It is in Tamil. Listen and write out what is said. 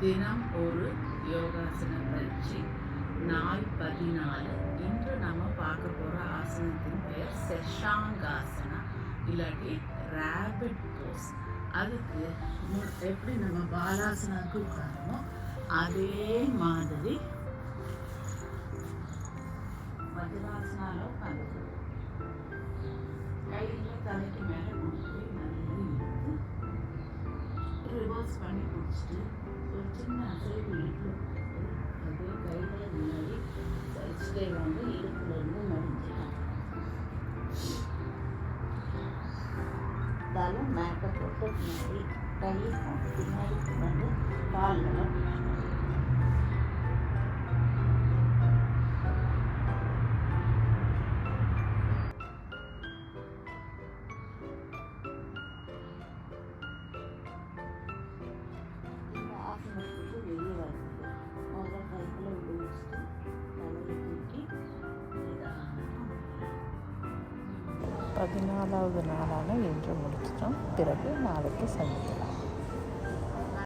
தினம் ஒரு யோகாசன பயிற்சி. நாள் 14. இன்று நம்ம பார்க்க போகிற ஆசனத்தின் பெயர் சஷாங்காசனா இல்லாட்டி ரேபிட் போஸ். அதுக்கு எப்படி நம்ம பாலாசனாவுக்கு உட்காரமோ அதே மாதிரி வஜ்ராசனால உட்காந்து கையில தலைக்கு மேலே கொடுத்து நல்லா இழுத்து ரிவர்ஸ் பண்ணி பிடிச்சிட்டு ஒரு சின்ன அசைவு இழுப்பு அப்படியே கையில் முன்னாடி வச்சுட்டே வந்து இடுப்புலேருந்து மடிஞ்சிடும். தலை மேட்டை போட்டு பின்னாடி கையை பின்னாடி வந்து கால்களை வெளியே வருது. முதல்ல கைகளை உபயோகிச்சுட்டு தலையை தூக்கி 14வது நாளான இன்று முடிச்சிட்டோம். பிறகு நாளைக்கு சந்திக்கலாம்.